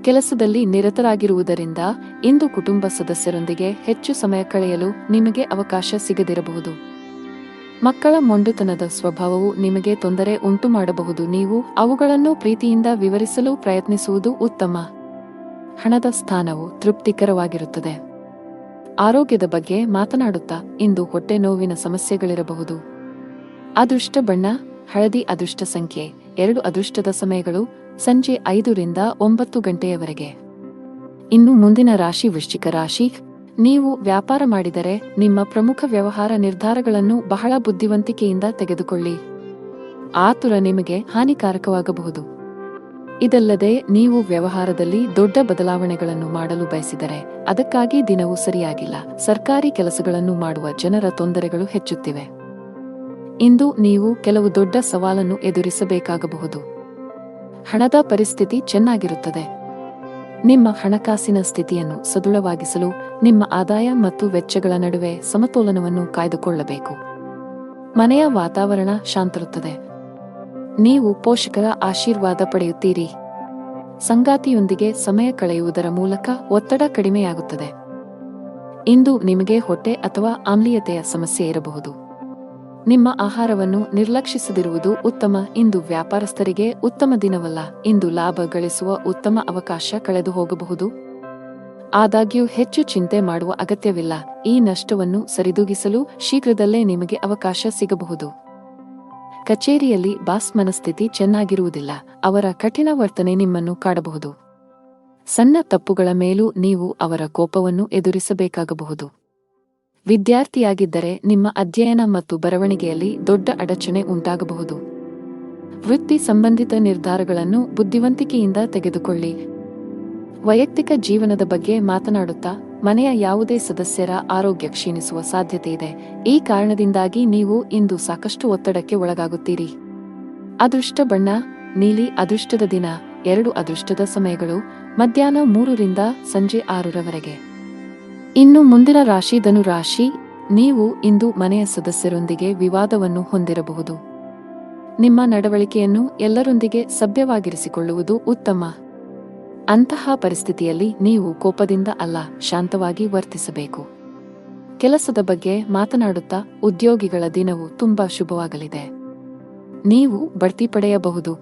ಕೆಲಸದಲ್ಲಿ ನಿರತರಾಗಿರುವುದರಿಂದ ಇಂದು ಕುಟುಂಬ ಸದಸ್ಯರೊಂದಿಗೆ ಹೆಚ್ಚು ಸಮಯ ಕಳೆಯಲು ನಿಮಗೆ ಅವಕಾಶ ಸಿಗದಿರಬಹುದು. ಮಕ್ಕಳ ಮೊಂಡುತನದ ಸ್ವಭಾವವು ನಿಮಗೆ ತೊಂದರೆ ಉಂಟು ಮಾಡಬಹುದು. ನೀವು ಅವುಗಳನ್ನು ಪ್ರೀತಿಯಿಂದ ವಿವರಿಸಲು ಪ್ರಯತ್ನಿಸುವುದು ಉತ್ತಮ. ಹಣದ ಸ್ಥಾನವು ತೃಪ್ತಿಕರವಾಗಿರುತ್ತದೆ. ಆರೋಗ್ಯದ ಬಗ್ಗೆ ಮಾತನಾಡುತ್ತಾ ಇಂದು ಹೊಟ್ಟೆ ನೋವಿನ ಸಮಸ್ಯೆಗಳಿರಬಹುದು. ಅದೃಷ್ಟ ಬಣ್ಣ ಹಳದಿ. ಅದೃಷ್ಟ ಸಂಖ್ಯೆ 2. ಅದೃಷ್ಟದ ಸಮಯಗಳು ಸಂಜೆ 5 ರಿಂದ 9 ಗಂಟೆಯವರೆಗೆ. ಇನ್ನು ಮುಂದಿನ ರಾಶಿ ವೃಶ್ಚಿಕ ರಾಶಿ. ನೀವು ವ್ಯಾಪಾರ ಮಾಡಿದರೆ ನಿಮ್ಮ ಪ್ರಮುಖ ವ್ಯವಹಾರ ನಿರ್ಧಾರಗಳನ್ನು ಬಹಳ ಬುದ್ಧಿವಂತಿಕೆಯಿಂದ ತೆಗೆದುಕೊಳ್ಳಿ. ಆತುರ ನಿಮಗೆ ಹಾನಿಕಾರಕವಾಗಬಹುದು. ಇದಲ್ಲದೆ ನೀವು ವ್ಯವಹಾರದಲ್ಲಿ ದೊಡ್ಡ ಬದಲಾವಣೆಗಳನ್ನು ಮಾಡಲು ಬಯಸಿದರೆ ಅದಕ್ಕಾಗಿ ದಿನವೂ ಸರಿಯಾಗಿಲ್ಲ. ಸರ್ಕಾರಿ ಕೆಲಸಗಳನ್ನು ಮಾಡುವ ಜನರ ತೊಂದರೆಗಳು ಹೆಚ್ಚುತ್ತಿವೆ. ಇಂದು ನೀವು ಕೆಲವು ದೊಡ್ಡ ಸವಾಲನ್ನು ಎದುರಿಸಬೇಕಾಗಬಹುದು. ಹಣದ ಪರಿಸ್ಥಿತಿ ಚೆನ್ನಾಗಿರುತ್ತದೆ. ನಿಮ್ಮ ಹಣಕಾಸಿನ ಸ್ಥಿತಿಯನ್ನು ಸದೃಢವಾಗಿಸಲು ನಿಮ್ಮ ಆದಾಯ ಮತ್ತು ವೆಚ್ಚಗಳ ನಡುವೆ ಸಮತೋಲನವನ್ನು ಕಾಯ್ದುಕೊಳ್ಳಬೇಕು. ಮನೆಯ ವಾತಾವರಣ ಶಾಂತಿರುತ್ತದೆ. ನೀವು ಪೋಷಕರ ಆಶೀರ್ವಾದ ಪಡೆಯುತ್ತೀರಿ. ಸಂಗಾತಿಯೊಂದಿಗೆ ಸಮಯ ಕಳೆಯುವುದರ ಮೂಲಕ ಒತ್ತಡ ಕಡಿಮೆಯಾಗುತ್ತದೆ. ಇಂದು ನಿಮಗೆ ಹೊಟ್ಟೆ ಅಥವಾ ಆಮ್ಲೀಯತೆಯ ಸಮಸ್ಯೆ ಇರಬಹುದು. ನಿಮ್ಮ ಆಹಾರವನ್ನು ನಿರ್ಲಕ್ಷಿಸದಿರುವುದು ಉತ್ತಮ. ಇಂದು ವ್ಯಾಪಾರಸ್ಥರಿಗೆ ಉತ್ತಮ ದಿನವಲ್ಲ. ಇಂದು ಲಾಭ ಗಳಿಸುವ ಉತ್ತಮ ಅವಕಾಶ ಕಳೆದು ಹೋಗಬಹುದು. ಆದಾಗ್ಯೂ ಹೆಚ್ಚು ಚಿಂತೆ ಮಾಡುವ ಅಗತ್ಯವಿಲ್ಲ. ಈ ನಷ್ಟವನ್ನು ಸರಿದೂಗಿಸಲು ಶೀಘ್ರದಲ್ಲೇ ನಿಮಗೆ ಅವಕಾಶ ಸಿಗಬಹುದು. ಕಚೇರಿಯಲ್ಲಿ ಬಾಸ್ ಮನಸ್ಥಿತಿ ಚೆನ್ನಾಗಿರುವುದಿಲ್ಲ. ಅವರ ಕಠಿಣ ವರ್ತನೆ ನಿಮ್ಮನ್ನು ಕಾಡಬಹುದು. ಸಣ್ಣ ತಪ್ಪುಗಳ ಮೇಲೂ ನೀವು ಅವರ ಕೋಪವನ್ನು ಎದುರಿಸಬೇಕಾಗಬಹುದು. ವಿದ್ಯಾರ್ಥಿಯಾಗಿದ್ದರೆ ನಿಮ್ಮ ಅಧ್ಯಯನ ಮತ್ತು ಬರವಣಿಗೆಯಲ್ಲಿ ದೊಡ್ಡ ಅಡಚಣೆ ಉಂಟಾಗಬಹುದು. ವೃತ್ತಿ ಸಂಬಂಧಿತ ನಿರ್ಧಾರಗಳನ್ನು ಬುದ್ಧಿವಂತಿಕೆಯಿಂದ ತೆಗೆದುಕೊಳ್ಳಿ. ವೈಯಕ್ತಿಕ ಜೀವನದ ಬಗ್ಗೆ ಮಾತನಾಡುತ್ತಾ ಮನೆಯ ಯಾವುದೇ ಸದಸ್ಯರ ಆರೋಗ್ಯ ಕ್ಷೀಣಿಸುವ ಸಾಧ್ಯತೆ ಇದೆ. ಈ ಕಾರಣದಿಂದಾಗಿ ನೀವು ಇಂದು ಸಾಕಷ್ಟು ಒತ್ತಡಕ್ಕೆ ಒಳಗಾಗುತ್ತೀರಿ. ಅದೃಷ್ಟ ಬಣ್ಣ ನೀಲಿ. ಅದೃಷ್ಟದ ದಿನ 2 ಅದೃಷ್ಟದ ಸಮಯಗಳು ಮಧ್ಯಾಹ್ನ 3 ರಿಂದ ಸಂಜೆ 6 ರವರೆಗೆ. ಇನ್ನು ಮುಂದಿನ ರಾಶಿ ಧನು ರಾಶಿ. ನೀವು ಇಂದು ಮನೆಯ ಸದಸ್ಯರೊಂದಿಗೆ ವಿವಾದವನ್ನು ಹೊಂದಿರಬಹುದು. ನಿಮ್ಮ ನಡವಳಿಕೆಯನ್ನು ಎಲ್ಲರೊಂದಿಗೆ ಸಭ್ಯವಾಗಿರಿಸಿಕೊಳ್ಳುವುದು ಉತ್ತಮ. ಅಂತಹ ಪರಿಸ್ಥಿತಿಯಲ್ಲಿ ನೀವು ಕೋಪದಿಂದ ಅಲ್ಲ, ಶಾಂತವಾಗಿ ವರ್ತಿಸಬೇಕು. ಕೆಲಸದ ಬಗ್ಗೆ ಮಾತನಾಡುತ್ತಾ ಉದ್ಯೋಗಿಗಳ ದಿನವು ತುಂಬಾ ಶುಭವಾಗಲಿದೆ. ನೀವು ಬಡ್ತಿ ಪಡೆಯಬಹುದು.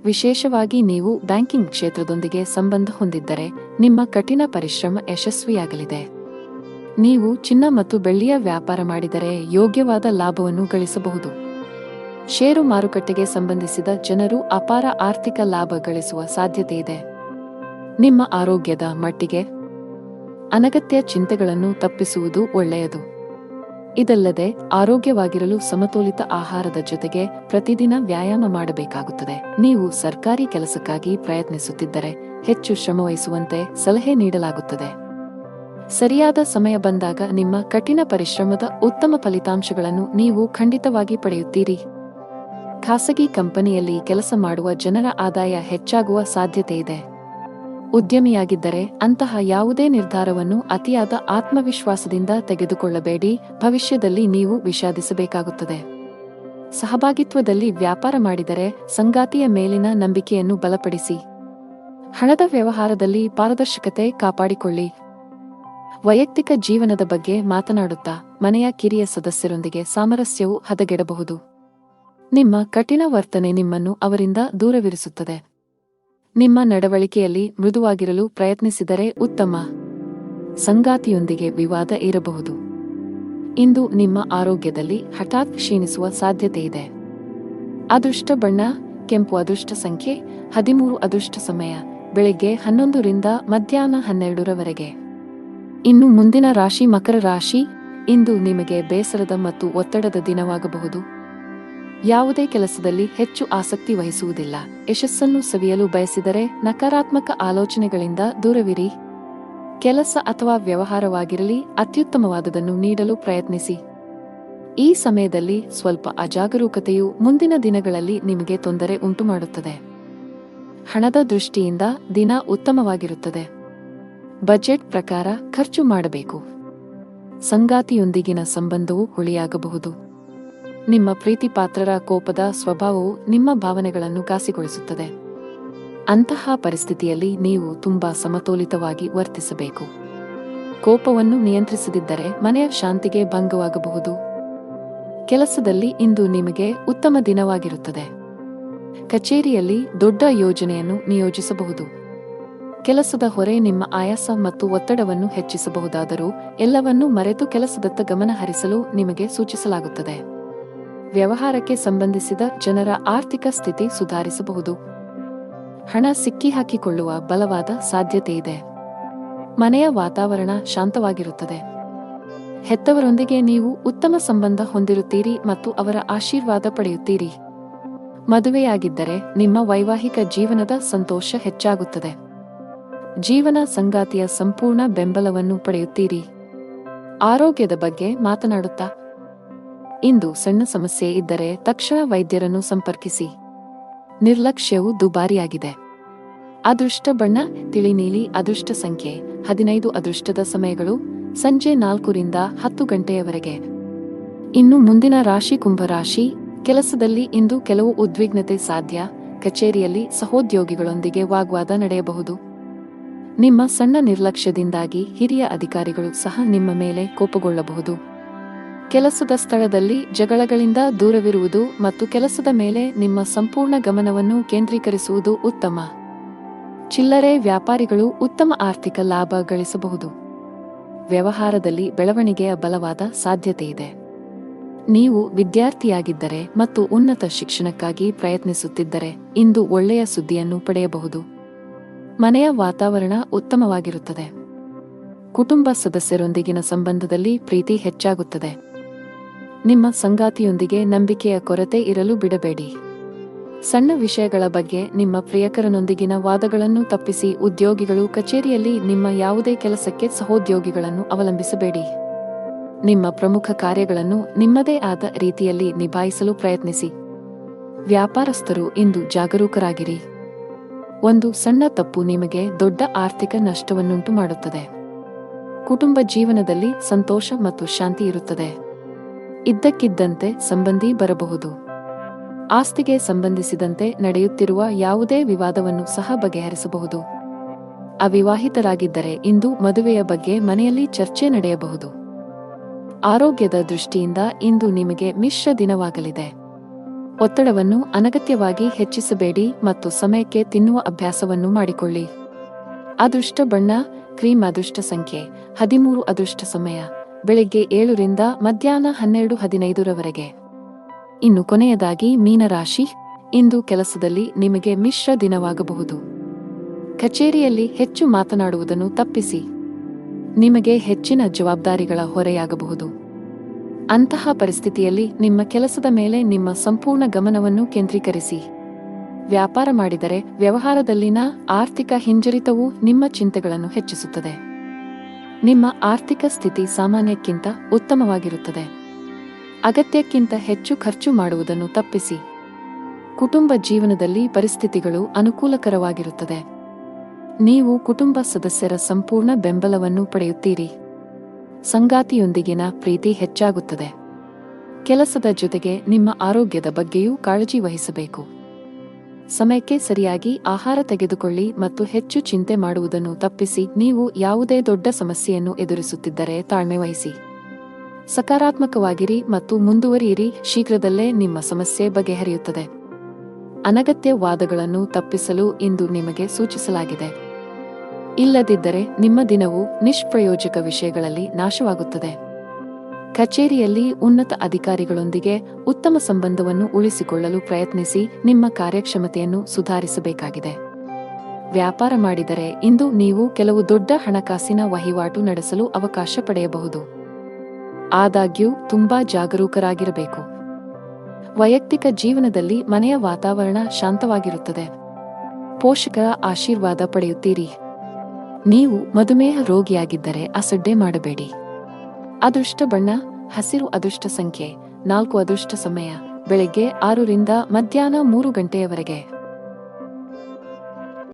ವಿಶೇಷವಾಗಿ ನೀವು ಬ್ಯಾಂಕಿಂಗ್ ಕ್ಷೇತ್ರದೊಂದಿಗೆ ಸಂಬಂಧ ಹೊಂದಿದ್ದರೆ ನಿಮ್ಮ ಕಠಿಣ ಪರಿಶ್ರಮ ಯಶಸ್ವಿಯಾಗಲಿದೆ. ನೀವು ಚಿನ್ನ ಮತ್ತು ಬೆಳ್ಳಿಯ ವ್ಯಾಪಾರ ಮಾಡಿದರೆ ಯೋಗ್ಯವಾದ ಲಾಭವನ್ನು ಗಳಿಸಬಹುದು. ಷೇರು ಮಾರುಕಟ್ಟೆಗೆ ಸಂಬಂಧಿಸಿದ ಜನರು ಅಪಾರ ಆರ್ಥಿಕ ಲಾಭ ಗಳಿಸುವ ಸಾಧ್ಯತೆಯಿದೆ. ನಿಮ್ಮ ಆರೋಗ್ಯದ ಮಟ್ಟಿಗೆ ಅನಗತ್ಯ ಚಿಂತೆಗಳನ್ನು ತಪ್ಪಿಸುವುದು ಒಳ್ಳೆಯದು. ಇದಲ್ಲದೆ ಆರೋಗ್ಯವಾಗಿರಲು ಸಮತೋಲಿತ ಆಹಾರದ ಜೊತೆಗೆ ಪ್ರತಿದಿನ ವ್ಯಾಯಾಮ ಮಾಡಬೇಕಾಗುತ್ತದೆ. ನೀವು ಸರ್ಕಾರಿ ಕೆಲಸಕ್ಕಾಗಿ ಪ್ರಯತ್ನಿಸುತ್ತಿದ್ದರೆ ಹೆಚ್ಚು ಶ್ರಮವಹಿಸುವಂತೆ ಸಲಹೆ ನೀಡಲಾಗುತ್ತದೆ. ಸರಿಯಾದ ಸಮಯ ಬಂದಾಗ ನಿಮ್ಮ ಕಠಿಣ ಪರಿಶ್ರಮದ ಉತ್ತಮ ಫಲಿತಾಂಶಗಳನ್ನು ನೀವು ಖಂಡಿತವಾಗಿ ಪಡೆಯುತ್ತೀರಿ. ಖಾಸಗಿ ಕಂಪನಿಯಲ್ಲಿ ಕೆಲಸ ಮಾಡುವ ಜನರ ಆದಾಯ ಹೆಚ್ಚಾಗುವ ಸಾಧ್ಯತೆಯಿದೆ. ಉದ್ಯಮಿಯಾಗಿದ್ದರೆ ಅಂತಹ ಯಾವುದೇ ನಿರ್ಧಾರವನ್ನು ಅತಿಯಾದ ಆತ್ಮವಿಶ್ವಾಸದಿಂದ ತೆಗೆದುಕೊಳ್ಳಬೇಡಿ. ಭವಿಷ್ಯದಲ್ಲಿ ನೀವು ವಿಷಾದಿಸಬೇಕಾಗುತ್ತದೆ. ಸಹಭಾಗಿತ್ವದಲ್ಲಿ ವ್ಯಾಪಾರ ಮಾಡಿದರೆ ಸಂಗಾತಿಯ ಮೇಲಿನ ನಂಬಿಕೆಯನ್ನು ಬಲಪಡಿಸಿ. ಹಣದ ವ್ಯವಹಾರದಲ್ಲಿ ಪಾರದರ್ಶಕತೆ ಕಾಪಾಡಿಕೊಳ್ಳಿ. ವೈಯಕ್ತಿಕ ಜೀವನದ ಬಗ್ಗೆ ಮಾತನಾಡುತ್ತಾ ಮನೆಯ ಕಿರಿಯ ಸದಸ್ಯರೊಂದಿಗೆ ಸಾಮರಸ್ಯವು ಹದಗೆಡಬಹುದು. ನಿಮ್ಮ ಕಠಿಣ ವರ್ತನೆ ನಿಮ್ಮನ್ನು ಅವರಿಂದ ದೂರವಿರಿಸುತ್ತದೆ. ನಿಮ್ಮ ನಡವಳಿಕೆಯಲ್ಲಿ ಮೃದುವಾಗಿರಲು ಪ್ರಯತ್ನಿಸಿದರೆ ಉತ್ತಮ. ಸಂಗಾತಿಯೊಂದಿಗೆ ವಿವಾದ ಇರಬಹುದು. ಇಂದು ನಿಮ್ಮ ಆರೋಗ್ಯದಲ್ಲಿ ಹಠಾತ್ ಕ್ಷೀಣಿಸುವ ಸಾಧ್ಯತೆಯಿದೆ. ಅದೃಷ್ಟ ಬಣ್ಣ ಕೆಂಪು. ಅದೃಷ್ಟ ಸಂಖ್ಯೆ 13. ಅದೃಷ್ಟ ಸಮಯ ಬೆಳಿಗ್ಗೆ 11 ರಿಂದ ಮಧ್ಯಾಹ್ನ 12 ರವರೆಗೆ. ಇನ್ನು ಮುಂದಿನ ರಾಶಿ ಮಕರ ರಾಶಿ. ಇಂದು ನಿಮಗೆ ಬೇಸರದ ಮತ್ತು ಒತ್ತಡದ ದಿನವಾಗಬಹುದು. ಯಾವುದೇ ಕೆಲಸದಲ್ಲಿ ಹೆಚ್ಚು ಆಸಕ್ತಿ ವಹಿಸುವುದಿಲ್ಲ. ಯಶಸ್ಸನ್ನು ಸವಿಯಲು ಬಯಸಿದರೆ ನಕಾರಾತ್ಮಕ ಆಲೋಚನೆಗಳಿಂದ ದೂರವಿರಿ. ಕೆಲಸ ಅಥವಾ ವ್ಯವಹಾರವಾಗಿರಲಿ ಅತ್ಯುತ್ತಮವಾದದನ್ನು ನೀಡಲು ಪ್ರಯತ್ನಿಸಿ. ಈ ಸಮಯದಲ್ಲಿ ಸ್ವಲ್ಪ ಅಜಾಗರೂಕತೆಯು ಮುಂದಿನ ದಿನಗಳಲ್ಲಿ ನಿಮಗೆ ತೊಂದರೆ ಉಂಟುಮಾಡುತ್ತದೆ. ಹಣದ ದೃಷ್ಟಿಯಿಂದ ದಿನ ಉತ್ತಮವಾಗಿರುತ್ತದೆ. ಬಜೆಟ್ ಪ್ರಕಾರ ಖರ್ಚು ಮಾಡಬೇಕು. ಸಂಗಾತಿಯೊಂದಿಗಿನ ಸಂಬಂಧವು ಹುಳಿಯಾಗಬಹುದು. ನಿಮ್ಮ ಪ್ರೀತಿಪಾತ್ರರ ಕೋಪದ ಸ್ವಭಾವವು ನಿಮ್ಮ ಭಾವನೆಗಳನ್ನು ಘಾಸಿಗೊಳಿಸುತ್ತದೆ. ಅಂತಹ ಪರಿಸ್ಥಿತಿಯಲ್ಲಿ ನೀವು ತುಂಬಾ ಸಮತೋಲಿತವಾಗಿ ವರ್ತಿಸಬೇಕು. ಕೋಪವನ್ನು ನಿಯಂತ್ರಿಸದಿದ್ದರೆ ಮನೆಯ ಶಾಂತಿಗೆ ಭಂಗವಾಗಬಹುದು. ಕೆಲಸದಲ್ಲಿ ಇಂದು ನಿಮಗೆ ಉತ್ತಮ ದಿನವಾಗಿರುತ್ತದೆ. ಕಚೇರಿಯಲ್ಲಿ ದೊಡ್ಡ ಯೋಜನೆಯನ್ನು ನಿಯೋಜಿಸಬಹುದು. ಕೆಲಸದ ಹೊರೆ ನಿಮ್ಮ ಆಯಾಸ ಮತ್ತು ಒತ್ತಡವನ್ನು ಹೆಚ್ಚಿಸಬಹುದಾದರೂ ಎಲ್ಲವನ್ನೂ ಮರೆತು ಕೆಲಸದತ್ತ ಗಮನ ಹರಿಸಲು ನಿಮಗೆ ಸೂಚಿಸಲಾಗುತ್ತದೆ. ವ್ಯವಹಾರಕ್ಕೆ ಸಂಬಂಧಿಸಿದ ಜನರ ಆರ್ಥಿಕ ಸ್ಥಿತಿ ಸುಧಾರಿಸಬಹುದು. ಹಣ ಸಿಕ್ಕಿಹಾಕಿಕೊಳ್ಳುವ ಬಲವಾದ ಸಾಧ್ಯತೆಯಿದೆ. ಮನೆಯ ವಾತಾವರಣ ಶಾಂತವಾಗಿರುತ್ತದೆ. ಹೆತ್ತವರೊಂದಿಗೆ ನೀವು ಉತ್ತಮ ಸಂಬಂಧ ಹೊಂದಿರುತ್ತೀರಿ ಮತ್ತು ಅವರ ಆಶೀರ್ವಾದ ಪಡೆಯುತ್ತೀರಿ. ಮದುವೆಯಾಗಿದ್ದರೆ ನಿಮ್ಮ ವೈವಾಹಿಕ ಜೀವನದ ಸಂತೋಷ ಹೆಚ್ಚಾಗುತ್ತದೆ. ಜೀವನ ಸಂಗಾತಿಯ ಸಂಪೂರ್ಣ ಬೆಂಬಲವನ್ನು ಪಡೆಯುತ್ತೀರಿ. ಆರೋಗ್ಯದ ಬಗ್ಗೆ ಮಾತನಾಡುತ್ತಾ ಇಂದು ಸಣ್ಣ ಸಮಸ್ಯೆ ಇದ್ದರೆ ತಕ್ಷಣ ವೈದ್ಯರನ್ನು ಸಂಪರ್ಕಿಸಿ. ನಿರ್ಲಕ್ಷ್ಯವು ದುಬಾರಿಯಾಗಿದೆ. ಅದೃಷ್ಟ ಬಣ್ಣ ತಿಳಿ ನೀಲಿ. ಅದೃಷ್ಟ ಸಂಖ್ಯೆ 15. ಅದೃಷ್ಟದ ಸಮಯಗಳು ಸಂಜೆ 4 ರಿಂದ 10 ಗಂಟೆಯವರೆಗೆ. ಇನ್ನು ಮುಂದಿನ ರಾಶಿ ಕುಂಭರಾಶಿ. ಕೆಲಸದಲ್ಲಿ ಇಂದು ಕೆಲವು ಉದ್ವಿಗ್ನತೆ ಸಾಧ್ಯ. ಕಚೇರಿಯಲ್ಲಿ ಸಹೋದ್ಯೋಗಿಗಳೊಂದಿಗೆ ವಾಗ್ವಾದ ನಡೆಯಬಹುದು. ನಿಮ್ಮ ಸಣ್ಣ ನಿರ್ಲಕ್ಷ್ಯದಿಂದಾಗಿ ಹಿರಿಯ ಅಧಿಕಾರಿಗಳು ಸಹ ನಿಮ್ಮ ಮೇಲೆ ಕೋಪಗೊಳ್ಳಬಹುದು. ಕೆಲಸದ ಸ್ಥಳದಲ್ಲಿ ಜಗಳಗಳಿಂದ ದೂರವಿರುವುದು ಮತ್ತು ಕೆಲಸದ ಮೇಲೆ ನಿಮ್ಮ ಸಂಪೂರ್ಣ ಗಮನವನ್ನು ಕೇಂದ್ರೀಕರಿಸುವುದು ಉತ್ತಮ. ಚಿಲ್ಲರೆ ವ್ಯಾಪಾರಿಗಳು ಉತ್ತಮ ಆರ್ಥಿಕ ಲಾಭ ಗಳಿಸಬಹುದು. ವ್ಯವಹಾರದಲ್ಲಿ ಬೆಳವಣಿಗೆಯ ಬಲವಾದ ಸಾಧ್ಯತೆಯಿದೆ. ನೀವು ವಿದ್ಯಾರ್ಥಿಯಾಗಿದ್ದರೆ ಮತ್ತು ಉನ್ನತ ಶಿಕ್ಷಣಕ್ಕಾಗಿ ಪ್ರಯತ್ನಿಸುತ್ತಿದ್ದರೆ ಇಂದು ಒಳ್ಳೆಯ ಸುದ್ದಿಯನ್ನು ಪಡೆಯಬಹುದು. ಮನೆಯ ವಾತಾವರಣ ಉತ್ತಮವಾಗಿರುತ್ತದೆ. ಕುಟುಂಬ ಸದಸ್ಯರೊಂದಿಗಿನ ಸಂಬಂಧದಲ್ಲಿ ಪ್ರೀತಿ ಹೆಚ್ಚಾಗುತ್ತದೆ. ನಿಮ್ಮ ಸಂಗಾತಿಯೊಂದಿಗೆ ನಂಬಿಕೆಯ ಕೊರತೆ ಇರಲು ಬಿಡಬೇಡಿ. ಸಣ್ಣ ವಿಷಯಗಳ ಬಗ್ಗೆ ನಿಮ್ಮ ಪ್ರಿಯಕರನೊಂದಿಗಿನ ವಾದಗಳನ್ನು ತಪ್ಪಿಸಿ. ಉದ್ಯೋಗಿಗಳು ಕಚೇರಿಯಲ್ಲಿ ನಿಮ್ಮ ಯಾವುದೇ ಕೆಲಸಕ್ಕೆ ಸಹೋದ್ಯೋಗಿಗಳನ್ನು ಅವಲಂಬಿಸಬೇಡಿ. ನಿಮ್ಮ ಪ್ರಮುಖ ಕಾರ್ಯಗಳನ್ನು ನಿಮ್ಮದೇ ಆದ ರೀತಿಯಲ್ಲಿ ನಿಭಾಯಿಸಲು ಪ್ರಯತ್ನಿಸಿ. ವ್ಯಾಪಾರಸ್ಥರು ಇಂದು ಜಾಗರೂಕರಾಗಿರಿ. ಒಂದು ಸಣ್ಣ ತಪ್ಪು ನಿಮಗೆ ದೊಡ್ಡ ಆರ್ಥಿಕ ನಷ್ಟವನ್ನುಂಟು ಮಾಡುತ್ತದೆ. ಕುಟುಂಬ ಜೀವನದಲ್ಲಿ ಸಂತೋಷ ಮತ್ತು ಶಾಂತಿ ಇರುತ್ತದೆ. ಇದ್ದಕ್ಕಿದ್ದಂತೆ ಸಂಬಂಧಿ ಬರಬಹುದು. ಆಸ್ತಿಗೆ ಸಂಬಂಧಿಸಿದಂತೆ ನಡೆಯುತ್ತಿರುವ ಯಾವುದೇ ವಿವಾದವನ್ನು ಸಹ ಬಗೆಹರಿಸಬಹುದು. ಅವಿವಾಹಿತರಾಗಿದ್ದರೆ ಇಂದು ಮದುವೆಯ ಬಗ್ಗೆ ಮನೆಯಲ್ಲಿ ಚರ್ಚೆ ನಡೆಯಬಹುದು. ಆರೋಗ್ಯದ ದೃಷ್ಟಿಯಿಂದ ಇಂದು ನಿಮಗೆ ಮಿಶ್ರ ದಿನವಾಗಲಿದೆ. ಒತ್ತಡವನ್ನು ಅನಗತ್ಯವಾಗಿ ಹೆಚ್ಚಿಸಬೇಡಿ ಮತ್ತು ಸಮಯಕ್ಕೆ ತಿನ್ನುವ ಅಭ್ಯಾಸವನ್ನು ಮಾಡಿಕೊಳ್ಳಿ. ಅದೃಷ್ಟ ಬಣ್ಣ ಕ್ರೀಮ್. ಅದೃಷ್ಟ ಸಂಖ್ಯೆ 13. ಅದೃಷ್ಟ ಸಮಯ ಬೆಳಿಗ್ಗೆ 7 ರಿಂದ ಮಧ್ಯಾಹ್ನ 12:15 ಇನ್ನು ಕೊನೆಯದಾಗಿ ಮೀನರಾಶಿ. ಇಂದು ಕೆಲಸದಲ್ಲಿ ನಿಮಗೆ ಮಿಶ್ರ ದಿನವಾಗಬಹುದು. ಕಚೇರಿಯಲ್ಲಿ ಹೆಚ್ಚು ಮಾತನಾಡುವುದನ್ನು ತಪ್ಪಿಸಿ. ನಿಮಗೆ ಹೆಚ್ಚಿನ ಜವಾಬ್ದಾರಿಗಳ ಹೊರೆಯಾಗಬಹುದು. ಅಂತಹ ಪರಿಸ್ಥಿತಿಯಲ್ಲಿ ನಿಮ್ಮ ಕೆಲಸದ ಮೇಲೆ ನಿಮ್ಮ ಸಂಪೂರ್ಣ ಗಮನವನ್ನು ಕೇಂದ್ರೀಕರಿಸಿ. ವ್ಯಾಪಾರ ಮಾಡಿದರೆ ವ್ಯವಹಾರದಲ್ಲಿನ ಆರ್ಥಿಕ ಹಿಂಜರಿತವು ನಿಮ್ಮ ಚಿಂತೆಗಳನ್ನು ಹೆಚ್ಚಿಸುತ್ತದೆ. ನಿಮ್ಮ ಆರ್ಥಿಕ ಸ್ಥಿತಿ ಸಾಮಾನ್ಯಕ್ಕಿಂತ ಉತ್ತಮವಾಗಿರುತ್ತದೆ. ಅಗತ್ಯಕ್ಕಿಂತ ಹೆಚ್ಚು ಖರ್ಚು ಮಾಡುವುದನ್ನು ತಪ್ಪಿಸಿ. ಕುಟುಂಬ ಜೀವನದಲ್ಲಿ ಪರಿಸ್ಥಿತಿಗಳು ಅನುಕೂಲಕರವಾಗಿರುತ್ತದೆ. ನೀವು ಕುಟುಂಬ ಸದಸ್ಯರ ಸಂಪೂರ್ಣ ಬೆಂಬಲವನ್ನು ಪಡೆಯುತ್ತೀರಿ. ಸಂಗಾತಿಯೊಂದಿಗಿನ ಪ್ರೀತಿ ಹೆಚ್ಚಾಗುತ್ತದೆ. ಕೆಲಸದ ಜೊತೆಗೆ ನಿಮ್ಮ ಆರೋಗ್ಯದ ಬಗ್ಗೆಯೂ ಕಾಳಜಿ ವಹಿಸಬೇಕು. ಸಮಯಕ್ಕೆ ಸರಿಯಾಗಿ ಆಹಾರ ತೆಗೆದುಕೊಳ್ಳಿ ಮತ್ತು ಹೆಚ್ಚು ಚಿಂತೆ ಮಾಡುವುದನ್ನು ತಪ್ಪಿಸಿ. ನೀವು ಯಾವುದೇ ದೊಡ್ಡ ಸಮಸ್ಯೆಯನ್ನು ಎದುರಿಸುತ್ತಿದ್ದರೆ ತಾಳ್ಮೆ ವಹಿಸಿ. ಸಕಾರಾತ್ಮಕವಾಗಿರಿ ಮತ್ತು ಮುಂದುವರಿಯಿರಿ. ಶೀಘ್ರದಲ್ಲೇ ನಿಮ್ಮ ಸಮಸ್ಯೆ ಬಗೆಹರಿಯುತ್ತದೆ. ಅನಗತ್ಯ ವಾದಗಳನ್ನು ತಪ್ಪಿಸಲು ಇಂದು ನಿಮಗೆ ಸೂಚಿಸಲಾಗಿದೆ. ಇಲ್ಲದಿದ್ದರೆ ನಿಮ್ಮ ದಿನವು ನಿಷ್ಪ್ರಯೋಜಕ ವಿಷಯಗಳಲ್ಲಿ ನಾಶವಾಗುತ್ತದೆ. ಕಚೇರಿಯಲ್ಲಿ ಉನ್ನತ ಅಧಿಕಾರಿಗಳೊಂದಿಗೆ ಉತ್ತಮ ಸಂಬಂಧವನ್ನು ಉಳಿಸಿಕೊಳ್ಳಲು ಪ್ರಯತ್ನಿಸಿ. ನಿಮ್ಮ ಕಾರ್ಯಕ್ಷಮತೆಯನ್ನು ಸುಧಾರಿಸಬೇಕಾಗಿದೆ. ವ್ಯಾಪಾರ ಮಾಡಿದರೆ ಇಂದು ನೀವು ಕೆಲವು ದೊಡ್ಡ ಹಣಕಾಸಿನ ವಹಿವಾಟು ನಡೆಸಲು ಅವಕಾಶ ಪಡೆಯಬಹುದು. ಆದಾಗ್ಯೂ ತುಂಬಾ ಜಾಗರೂಕರಾಗಿರಬೇಕು. ವೈಯಕ್ತಿಕ ಜೀವನದಲ್ಲಿ ಮನೆಯ ವಾತಾವರಣ ಶಾಂತವಾಗಿರುತ್ತದೆ. ಪೋಷಕರ ಆಶೀರ್ವಾದ ಪಡೆಯುತ್ತೀರಿ. ನೀವು ಮಧುಮೇಹ ರೋಗಿಯಾಗಿದ್ದರೆ ಅಸಡ್ಡೆ ಮಾಡಬೇಡಿ. ಅದೃಷ್ಟ ಬಣ್ಣ ಹಸಿರು. ಅದೃಷ್ಟ ಸಂಖ್ಯೆ 4. ಅದೃಷ್ಟ ಸಮಯ ಬೆಳಗ್ಗೆ 6 ರಿಂದ ಮಧ್ಯಾಹ್ನ 3 ಗಂಟೆಯವರೆಗೆ